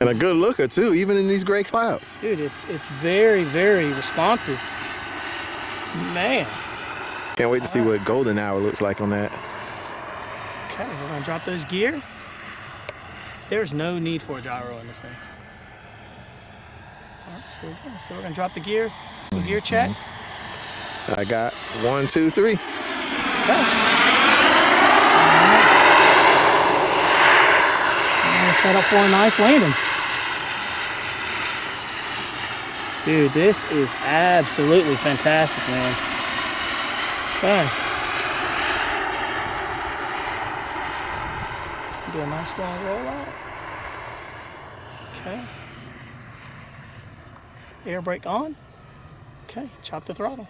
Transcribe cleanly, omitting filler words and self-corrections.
And a good looker too, even in these gray clouds. Dude, it's very, very responsive. Man. Can't wait to see what golden hour looks like on that. Okay, we're gonna drop those gear. There's no need for a gyro in this thing. All right, here we go. So we're gonna drop the gear. Gear check. I got 1, 2, 3. Okay. And set up for a nice landing. Dude, this is absolutely fantastic, man. Okay. Do a nice long rollout. Okay. Air brake on. Okay, chop the throttle.